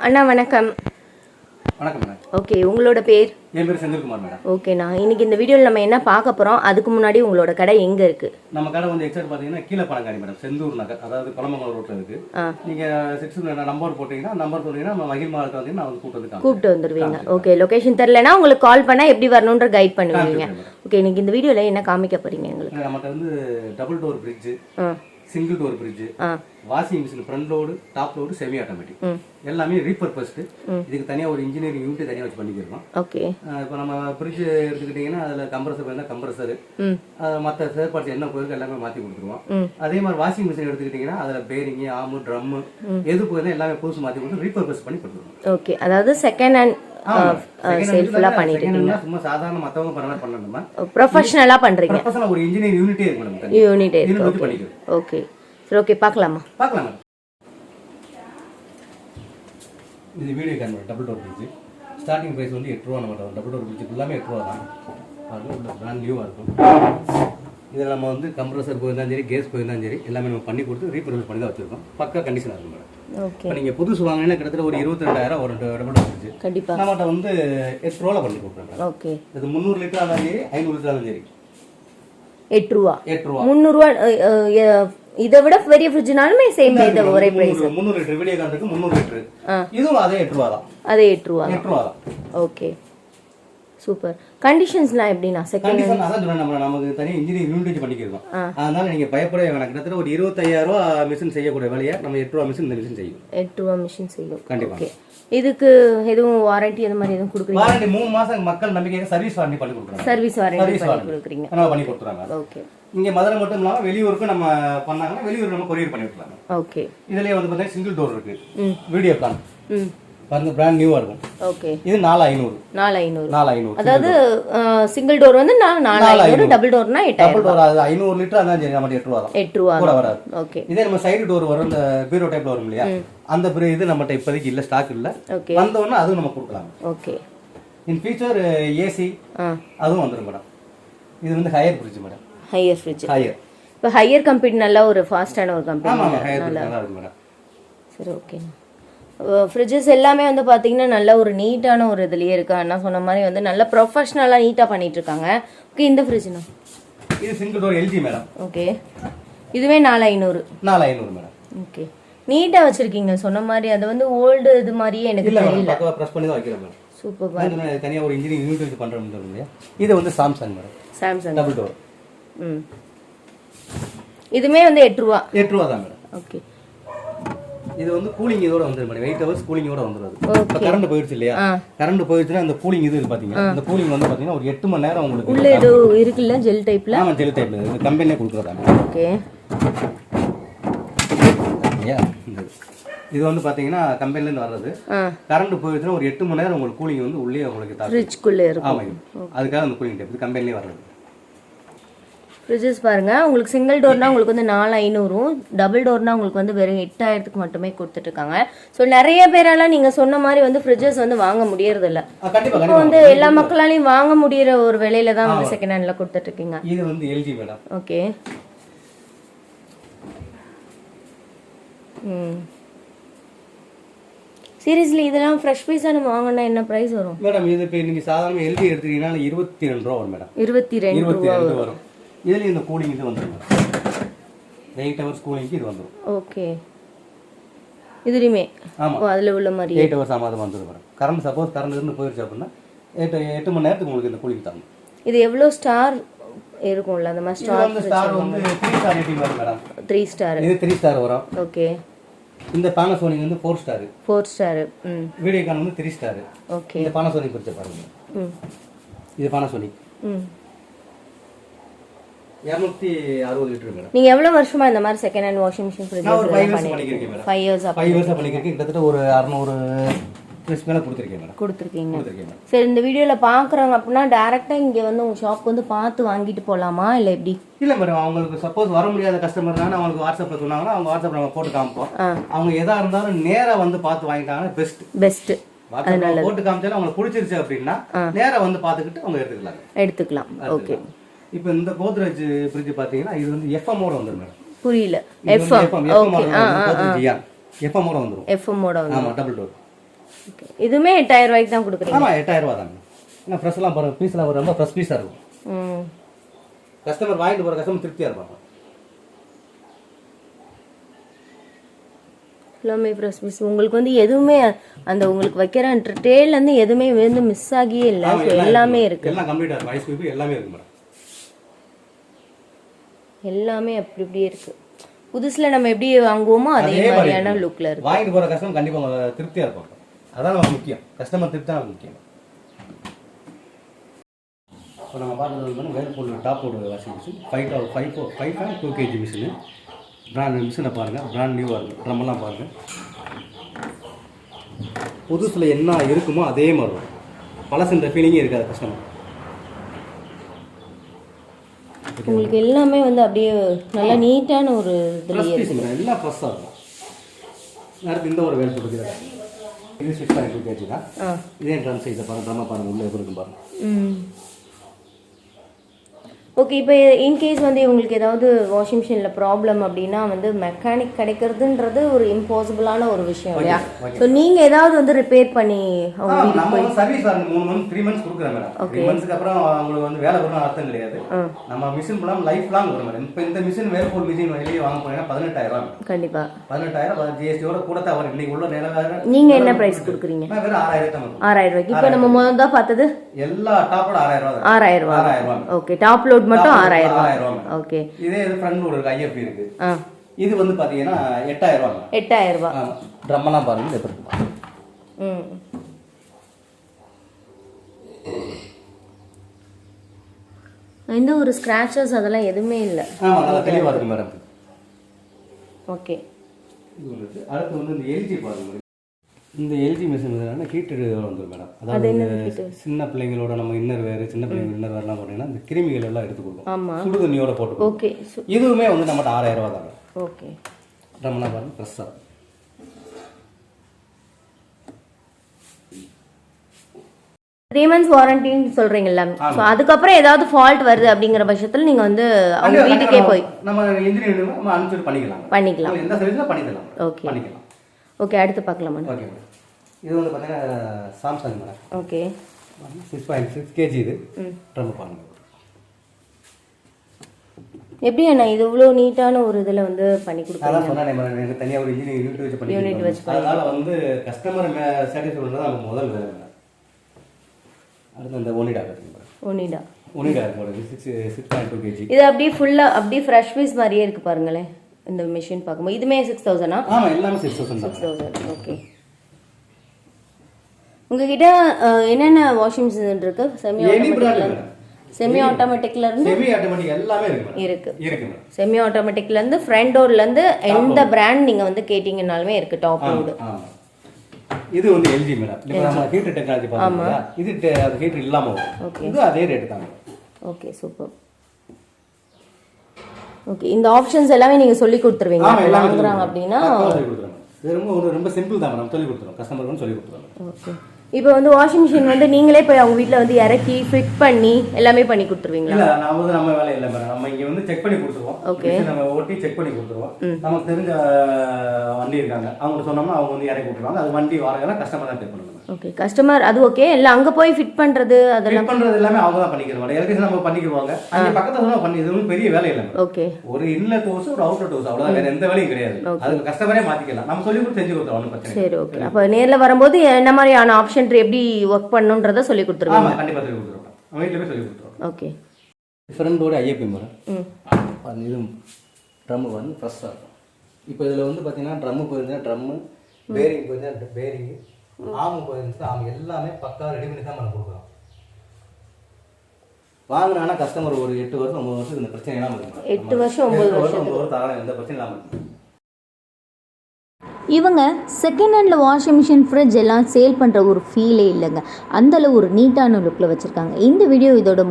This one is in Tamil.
அண்ணா வணக்கம். வணக்கம் மேடம். ஓகே, உங்களோட பேர்? என் பேர் செந்தில் குமார் மேடம். ஓகேண்ணா, இன்னைக்கு இந்த வீடியோவில் நம்ம என்ன பார்க்க போகிறோம், அதுக்கு முன்னாடி உங்களோட கடை எங்கே இருக்குது? நம்ம கடை வந்து எக்ஸாக்ட் பார்த்தீங்கன்னா கீழே பழங்காடி மேடம், செந்தூர் நகர், அதாவது குளமங்கலம் ரோட்டில் இருக்குது. நீங்கள் 6 நம்பர் போட்டிங்கன்னா நம்பர் சொன்னீங்கன்னா நம்ம மகிழ் மாவட்டம் வந்தீங்கன்னா நான் வந்து கூப்பிட்டு வந்துடுவீங்க. ஓகே, லொகேஷன் தெரிலனா உங்களுக்கு கால் பண்ணால் எப்படி வரணுன்ற கைட் பண்ணுவீங்க. ஓகே, இன்னைக்கு இந்த வீடியோவில் என்ன காமிக்க போகிறீங்க எங்களுக்கு? நம்மகிட்ட வந்து double door fridge, single door fridge, washing machine, front load, top load, semi automatic, எல்லாமே ரீபர்பஸ்டு. இதுக்கு தனியாக ஒரு இன்ஜினியரிங் யூனிட் தனியாக வச்சு பண்ணிக்கிறோம். ஓகே, இப்போ நம்ம ஃப்ரிட்ஜ் எடுத்துக்கிட்டிங்கன்னா அதில் கம்ப்ரஸர் இருந்தால் கம்ப்ரஸர், மற்ற ஸ்பேர் பார்ட்ஸ் என்ன போயிருக்கு எல்லாமே மாற்றி கொடுத்துருவோம். அதே மாதிரி வாஷிங் மிஷின் எடுத்துக்கிட்டிங்கன்னா அதில் பேரிங்கு, ஆமு, ட்ரம்மு எது போயிருந்தா எல்லாமே புதுசு மாற்றி கொடுத்து ரீபர்பஸ் பண்ணி கொடுத்துருவோம். ஓகே, அதாவது செகண்ட் ஹேண்ட் செல்ஃபுல்லா பண்ணிட்டு இருக்கீங்க. சும்மா சாதாரண மத்தவங்க பண்ணணுமா, ப்ரொஃபஷனலா பண்றீங்க. ப்ரொஃபஷனலா ஒரு இன்ஜினியரிங் யூனிட்டே இருக்கு மேடம். யூனிட்டே இருக்கு. ஓகே சரி, ஓகே பார்க்கலாமா? பார்க்கலாம் மேடம். இது video camera double door fridge. Starting price வந்து 8 ரூபா. நம்ம டபுள் டோர் ஃப்ரிட்ஜ் எல்லாமே 8 ரூபா தான். அது உள்ள பிராண்ட் நியூவா இருக்கும். இதில் நம்ம வந்து கம்ப்ரஸர் போயிருந்தாலும் சரி, கேஸ் போயிருந்தாலும் சரி, எல்லாமே நம்ம பண்ணி கொடுத்து ரீப்ரொடியூஸ் பண்ணி தான் வச்சிருக்கோம். பக்கா கண்டிஷனாக இருக்கும் மேடம். இப்போ நீங்கள் புதுசு வாங்கினா கிட்டத்தட்ட ஒரு 22,000 ஒரு டபுள் டோர் ஃப்ரிட்ஜ். கண்டிப்பாக நம்மகிட்ட வந்து 8 ரூபாவில் பண்ணி கொடுக்குறோம். ஓகே, இது 300 லிட்டர் ஆனாலும் சரி, 500 லிட்டர் ஆனாலும் சரி 8 ரூபா. 8 ரூபா. 300 ரூபா. இதை விட பெரிய ஃப்ரிட்ஜ்னாலுமே சேம் இந்த ஒரே பிரைஸ். 300 லிட்டர் வீடியோ கார்டுக்கு 300 லிட்டர். இதுவும் அதே 8 ரூபா தான். அதே 8 ரூபா. 8 ரூபா தான். Okay super. கண்டிஷன்ஸ்லாம் எப்படினா? செகண்ட் கண்டிஷன் அதான் சொன்னா நமக்கு தனி இன்ஜினியரிங் யூனிட் பண்ணிக்கிறோம். அதனால நீங்க பயப்படவே வேணாம். கிட்டத்தட்ட ஒரு 25,000 ரூபா மிஷின் செய்யக்கூடிய வேலையை நம்ம 8 ரூபா மிஷின் இந்த மிஷின் செய்யும். 8 ரூபா மிஷின் செய்யும். கண்டிப்பா. ஓகே, இதுக்கு எதுவும் வாரண்டி அந்த மாதிரி எதுவும் கொடுக்குறீங்க? வாரண்டி 3 மாசம் மக்கள் நம்பிக்கையாக சர்வீஸ் வாரண்டி பண்ணி கொடுக்குறாங்க. சர்வீஸ் வாரண்டி பண்ணி கொடுக்குறீங்க. நம்ம பண்ணி கொடுத்துறாங்க. ஓகே, இங்க மதுரை மட்டும் இல்லாம வெளியூருக்கு நம்ம பண்ணாங்கன்னா வெளியூருக்கு நம்ம கொரியர் பண்ணி விட்டுறாங்க. ஓகே, இதுலயே வந்து பார்த்தா சிங்கிள் டோர் இருக்கு. வீடியோ கான் பாருங்க, பிராண்ட் நியூவா இருக்கும். ஓகே, இது 4500. 4500. அதாவது சிங்கிள் டோர் வந்து 4500, டபுள் டோர்னா 8000. டபுள் டோர் அது 500 லிட்டர் அதான் சரி, நம்ம 8 ரூபா தான். 8 ரூபா கூட வராது. ஓகே, இதே நம்ம சைடு டோர் வரும், இந்த பீரோ டைப்ல வரும் இல்லையா, அந்த இது நம்மட்ட இப்போதைக்கு இல்ல, ஸ்டாக் இல்ல. வந்தோன்னா அதுவும் நம்ம கொடுக்கலாம். ஓகே, இன் ஃபியூச்சர் ஏசி அதுவும் வந்துரும் மேடம். இது வந்து higher fridge madam. Higher fridge. Higher. இப்போ ஹையர் கம்பெனி நல்ல ஒரு ஃபாஸ்டான ஒரு கம்பெனி. ஆமா, ஹையர் நல்லா இருக்கு மேடம். சரி, ஓகே. ஃப்ரிட்ஜஸ் எல்லாமே வந்து பார்த்தீங்கன்னா நல்ல ஒரு நீட்டான ஒரு இதுலேயே இருக்கு. அண்ணா சொன்ன மாதிரி வந்து நல்ல ப்ரொஃபஷ்னலாக நீட்டாக பண்ணிட்டு இருக்காங்க. ஓகே, இந்த ஃப்ரிட்ஜ்னா இது single door LG madam. Okay, இதுவே 4500. 4500 மேடம். ஓகே, நீட்டாக வச்சிருக்கீங்க சொன்ன மாதிரி. அது வந்து ஓல்டு இது மாதிரியே எனக்கு தெரியல. பக்கவா பிரஸ் பண்ணி தான் வைக்கிறேன் மேடம். சூப்பர். தனியாக ஒரு இன்ஜினியரிங் யூனிட் வச்சு பண்ணுறோம் இல்லையா. இது வந்து Samsung madam. Samsung double door. இதுமே வந்து 8 ரூபா. 8 ரூபா தான் மேடம். ஓகே, இது வந்து கூலிங் இதோட வந்துரும் மேடம். 8 ஹவர்ஸ் கூலிங்கோட வந்துரும். இப்போ கரண்ட் போயிடுச்சு இல்லையா, கரண்ட் போயிடுச்சுன்னா அந்த கூலிங் இது பாத்தீங்க, அந்த கூலிங் வந்து பாத்தீங்கன்னா ஒரு 8 மணி நேரம் உங்களுக்கு உள்ள ஏதோ இருக்குல்ல, ஜெல் டைப்ல. ஆமா, ஜெல் டைப்ல இது கம்பெனிலே கொடுக்குறாங்க. ஓகே, இது வந்து பாத்தீங்கன்னா கம்பெனில இருந்து வர்றது. கரண்ட் போயிடுச்சுன்னா ஒரு 8 மணி நேரம் உங்களுக்கு கூலிங் வந்து உள்ளே உங்களுக்கு ஃப்ரிட்ஜ்க்குள்ள இருக்கும். ஆமா, அதுக்காக அந்த கூலிங் டைப் இது கம்பெனிலே வர்றது. ஃப்ரிட்ஜஸ் பாருங்க, உங்களுக்கு சிங்கிள் டோர்னா உங்களுக்கு வந்து 4500, டபுள் டோர்னா உங்களுக்கு வந்து வெறும் 8000க்கு மட்டுமே கொடுத்துட்டு இருக்காங்க. ஸோ நிறைய பேரால நீங்க சொன்ன மாதிரி வந்து ஃப்ரிட்ஜஸ் வந்து வாங்க முடியறது இல்ல. இப்போ வந்து எல்லா மக்களாலையும் வாங்க முடியற ஒரு விலையில தான் வந்து செகண்ட் ஹேண்ட்ல கொடுத்துட்டு இருக்கீங்க. இது வந்து எல்ஜி மேடம். ஓகே, சீரியஸ்லி இதெல்லாம் ஃப்ரெஷ் பீஸா நம்ம வாங்கினா என்ன பிரைஸ் வரும் மேடம்? இது இப்போ நீங்க சாதாரண எல்ஜி எடுத்துக்கிட்டீங்கன்னா 22 ரூபா வரும் மேடம். 22 ரூபா வரும். இதுல இந்த கூலிங் இது வந்துரும். 8 ஹவர்ஸ் கூலிங்க்கு இது வந்துரும். ஓகே, இதுலயுமே ஆமா, அதுல உள்ள மாதிரி 8 ஹவர்ஸ் ஆமா அது வந்துரும் மேடம். கரண்ட் சப்போஸ் கரண்ட் இருந்து போயிடுச்சு அப்படின்னா 8 மணி நேரத்துக்கு உங்களுக்கு இந்த கூலிங் தாங்க. இது எவ்வளவு ஸ்டார் இருக்கும்ல அந்த மாதிரி ஸ்டார் வந்து 3 ஸ்டார் ரேட்டிங் வரும் மேடம். 3 ஸ்டார். இது 3 ஸ்டார் வரும். ஓகே, இந்த பானாசோனிக் வந்து 4 ஸ்டார். 4 ஸ்டார். வீடியோ கான் வந்து 3 ஸ்டார். ஓகே, இந்த பானாசோனிக் பிரிச்சு பாருங்க. இது பானாசோனிக் 260 லிட்டர் மேடம். நீங்க எவ்வளவு வருஷமா இந்த மாதிரி second hand washing machine fridge பண்ணிருக்கீங்க மேடம்? 5 இயர்ஸ். 5 இயர்ஸ் பண்ணிருக்கீங்க. கிட்டத்தட்ட ஒரு 600 ப்ளஸ் மேல கொடுத்திருக்கீங்க மேடம். கொடுத்திருக்கீங்க. சரி, இந்த வீடியோல பாக்குறாங்க அப்படினா டைரக்டா இங்க வந்து உங்க ஷாப் வந்து பார்த்து வாங்கிட்டு போலாமா இல்ல எப்படி? இல்ல மேடம், அவங்களுக்கு சப்போஸ் வர முடியாத கஸ்டமர்னா அவங்களுக்கு வாட்ஸ்அப்ல சொன்னாங்கன்னா அவங்க வாட்ஸ்அப்ல நம்ம போட்டு காமிப்போம். அவங்க எதா இருந்தாலும் நேரா வந்து பார்த்து வாங்கிட்டாங்கன்னா பெஸ்ட். வாட்ஸ்அப்ல போட்டு காமிச்சாலும் அவங்களுக்கு பிடிச்சிருச்சு அப்படின்னா நேரா வந்து பார்த்துக்கிட்டு அவங்க எடுத்துக்கலாம். ஓகே, இப்போ இந்த கோத்ரேஜ் ஃப்ரிட்ஜ் பாத்தீங்கன்னா இது வந்து எஃப்எம் ஓட வந்துரும் மேடம். புரியல. எஃப்எம் ஓட வந்துரும். எஃப்எம் ஓட வந்துரும். ஆமா, டபுள் டோர். ஓகே இதுவுமே 8000 ரூபாய்க்கு தான் கொடுக்குறீங்க? ஆமாம் 8000 ரூபா தாங்க. ஏன்னா ஃப்ரெஷ்லாம் பாருங்கள், பீஸ்லாம் ரொம்ப ஃப்ரெஷ் பீஸாக இருக்கும். கஸ்டமர் வாங்கிட்டு போகிற கஸ்டமர் திருப்தியாக இருப்பாங்க. எல்லாமே ஃப்ரெஷ் பீஸ். உங்களுக்கு வந்து எதுவுமே அந்த உங்களுக்கு வைக்கிற ட்ரேலேருந்து எதுவுமே வந்து மிஸ் ஆகியே இல்லை. ஸோ எல்லாமே இருக்குது. எல்லாம் கம்ப்ளீட்டாக இருக்கும். ஐஸ் கியூப் எல்லாமே இருக்கு மேடம். எல்லாமே அப்படி இப்படியே இருக்குது. புதுசில் நம்ம எப்படி வாங்குவோமோ அதே மாதிரியான லுக்கில் இருக்குது. வாங்கிட்டு போகிற கஸ்டமர் கண்டிப்பாக திருப்தியாக இருப்பாங்க. அதான் நமக்கு முக்கியம். கஸ்டமர் திருப்தி தான் முக்கியம். இப்போ நம்ம பார்க்குறது whirlpool top load washing machine 5.2 kg machine. Brand மிஷினை பாருங்கள், பிராண்ட் நியூவாக இருக்குது. ட்ரம்மெல்லாம் பாருங்கள், புதுசில் என்ன இருக்குமோ அதே மாதிரி வரும். பழசுன்ற ஃபீலிங்கே இருக்காது கஸ்டமர். உங்களுக்கு எல்லாமே வந்து அப்படியே நல்லா நீட்டான ஒரு இதுலேயே இருக்குது. எல்லாம் ஃப்ரெஷ்ஷாக இருக்கும். அடுத்து இந்த ஒரு வேர்பூல் இருக்குது. இது 6.2 kg தான். இதே ட்ரம் சைஸை பாருங்கள், ட்ரம்மை பாருங்கள், உள்ளே எப்படி இருக்கும் பாருங்கள். ஓகே, இப்போ இன்கேஸ் வந்து உங்களுக்கு ஏதாவது வாஷிங் மிஷினில் ப்ராப்ளம் அப்படின்னா வந்து மெக்கானிக் கிடைக்கிறதுன்றது ஒரு இம்பாசிபிளான ஒரு விஷயம் இல்லையா? ஸோ நீங்கள் ஏதாவது வந்து ரிப்பேர் பண்ணி அவங்க வீட்டுக்கு போய் சர்வீஸ் 3 months கொடுக்குறேன் மேடம். 3 monthsக்கு அப்புறம் அவங்களுக்கு வந்து வேலை வரணும் அர்த்தம் கிடையாது. நம்ம மிஷின் ஃபுல்லாக லைஃப் லாங் வரும் மேடம். இப்போ இந்த மிஷின் வேர்பூல் மிஷின் வெளியே வாங்க போனீங்கன்னா 18000 கண்டிப்பாக 18000 ஜிஎஸ்டியோட கூட தான் வரும். இன்னைக்கு உள்ள நிலவரம் நீங்கள் என்ன ப்ரைஸ் கொடுக்குறீங்க? வெறும் 6000 ரூபாய்க்கு. இப்போ நம்ம முதல் தான் பார்த்தது எல்லா டாப்போட 6000 ரூபா. ஓகே, டாப் லோட் மட்டும் 6000 ரூபா. ஓகே, இதே இது ஃப்ரண்ட் லோட் இருக்கு, ஐஎஃப் இருக்கு. இது வந்து பாத்தீங்கன்னா 8000 ரூபா. 8000 ரூபா. ட்ரம் எல்லாம் பாருங்க எப்படி இருக்கு. இந்த ஒரு ஸ்கிராச்சஸ் அதெல்லாம் எதுவுமே இல்லை. ஆமா, நல்லா தெளிவா இருக்கு மேடம். ஓகே, அடுத்து வந்து இந்த எல்ஜி பாருங்க. இந்த எல்ஜி மிஷின் ஹீட்டர் வந்துடும் மேடம். அதாவது சின்ன பிள்ளைங்களோட நம்ம இன்னர் வேறு, சின்ன பிள்ளைங்க இன்னர் வேறுலாம் போட்டீங்கன்னா இந்த கிருமிகள் எல்லாம் எடுத்து கொடுக்கும். சுடு தண்ணியோட போட்டு. ஓகே, இதுவுமே வந்து நம்மகிட்ட 6000 ரூபா தாங்க. ஓகே, ட்ரம்லாம் பாருங்க ஃப்ரெஷ்ஷாக. த்ரீ மந்த்ஸ் வாரண்டின்னு சொல்றீங்கல்ல, ஸோ அதுக்கப்புறம் ஏதாவது ஃபால்ட் வருது அப்படிங்கிற பட்சத்தில் நீங்கள் வந்து அவங்க வீட்டுக்கே போய் நம்ம இன்ஜினியர் நம்ம அனுப்பிச்சு பண்ணிக்கலாம். எந்த சர்வீஸில் பண்ணிக்கலாம். ஓகே, பண்ணிக்கலாம். ஓகே, அடுத்து பார்க்கலாமா? Okay madam. இது வந்து பார்த்தீங்கன்னா சாம்சங் மேடம். ஓகே, 6.6 kg இது. ட்ரம் பாருங்க எப்படி அண்ணா இது இவ்வளோ நீட்டான ஒரு இதில் வந்து பண்ணி கொடுக்குறீங்க? அதான் சொன்னேன் மேடம், எனக்கு தனியாக ஒரு இன்ஜினியர் யூனிட் வச்சு அதனால வந்து கஸ்டமர் சாட்டிஸ்ஃபை பண்ணுறது நம்ம முதல் வேலை மேடம். அடுத்து இந்த ஒனிடா பார்த்தீங்க. ஒனிடா இருக்கு 6.2 kg. இது அப்படியே ஃபுல்லாக அப்படியே ஃப்ரெஷ் பீஸ் மாதிரியே இருக்குது பாருங்களேன். இந்த மிஷின் பார்க்கும்போது இதுமே 6000. ஆமா, எல்லாமே 6000. ஓகே, உங்ககிட்ட என்னென்ன வாஷிங் மிஷின் இருக்கு? செமி ஆட்டோமேட்டிக்ல இருந்து செமி ஆட்டோமேட்டிக் எல்லாமே இருக்கு. செமி ஆட்டோமேட்டிக்ல இருந்து ஃப்ரண்ட் டோர்ல இருந்து எந்த பிராண்ட் நீங்க வந்து கேட்டிங்கனாலுமே இருக்கு. டாப் லோட் இது வந்து எல்ஜி மேடம். இப்போ நம்ம ஹீட்டர் டெக்னாலஜி பாத்தீங்களா, இது ஹீட்டர் இல்லாம வரும். இது அதே ரேட் தான். Okay, super. ஓகே, இந்த ஆப்ஷன்ஸ் எல்லாமே நீங்க சொல்லி கொடுத்துருவீங்க வாங்குறாங்க அப்படின்னா? ரொம்ப சிம்பிள் தான் மேடம், சொல்லி கொடுத்துருவோம். கஸ்டமருக்கு சொல்லி கொடுத்துருவோம். ஓகே, இப்போ வந்து வாஷிங் மிஷின் வந்து நீங்களே போய் அவங்க வீட்டில் வந்து இறக்கி ஃபிட் பண்ணி எல்லாமே பண்ணி கொடுத்துருவீங்களா? இல்லை, நான் வந்து நம்ம வேலை இல்லை மேடம். நம்ம இங்கே வந்து செக் பண்ணி கொடுத்துருவோம். ஓகே, நம்ம ஓட்டி செக் பண்ணி கொடுத்துருவோம். நமக்கு தெரிஞ்ச வண்டி இருக்காங்க, அவங்க சொன்னோம்னா அவங்க வந்து இறக்கி கொடுத்துருவாங்க. அது வண்டி வாடகைலாம் கஸ்டமர் தான் பே பண்ணுவாங்க. ஓகே, கஸ்டமர் அது ஓகே. இல்லை அங்கே போய் ஃபிட் பண்ணுறது அதெல்லாம் பண்ணுறது எல்லாமே அவங்க தான் பண்ணிக்கிறோம். எலக்ட்ரிஷன் நம்ம பண்ணிக்குவாங்க. அங்கே பக்கத்தில் தான் பண்ணி, இது ஒன்றும் பெரிய வேலை இல்லை. ஓகே, ஒரு இன்லெட் ஹவுஸ் ஒரு அவுட்லெட் ஹவுஸ் அவ்வளோதான், வேறு எந்த வேலையும் கிடையாது. அது கஸ்டமரே மாற்றிக்கலாம். நம்ம சொல்லி கொடுத்து செஞ்சு கொடுத்துருவோம், ஒன்றும் பிரச்சனை. சரி, ஓகே. அப்போ நேரில் வரும்போது என்ன மாதிரியான ஆப்ஷன் எப்படி ஒர்க் பண்ணுன்றதை சொல்லி கொடுத்துருவோம். ஆமாம், கண்டிப்பாக சொல்லி கொடுத்துருவோம். அவங்க வீட்டில் போய் சொல்லி கொடுத்துருவோம். ஓகே, ஃப்ரெண்டோட ஐஎப்பி வரும். இது ட்ரம்மு வந்து ஃப்ரெஷ்ஷாக இருக்கும். இப்போ இதில் வந்து பார்த்தீங்கன்னா ட்ரம்மு போயிருந்தா ட்ரம்மு, பேரிங் போயிருந்தா பேரிங்கு, ஆமு போயிருந்துச்சு ஆமு, எல்லாமே பக்கா ரெடி பண்ணி தான் நம்ம கொடுக்குறோம். வாங்கினா கஸ்டமர் ஒரு 8 வருஷம் 9 வருஷம் இந்த பிரச்சனை இல்லாமல் இருக்கும். 8 வருஷம் 9 வருஷம் தராங்க, எந்த பிரச்சனையும் இல்லாமல் இருக்கும். இவங்க second handle washing machine, fridge எல்லாம் சேல் பண்ணுற ஒரு ஃபீலே இல்லைங்க. அந்தளவு ஒரு நீட்டான லுக்கில் வச்சுருக்காங்க. இந்த வீடியோ இதோட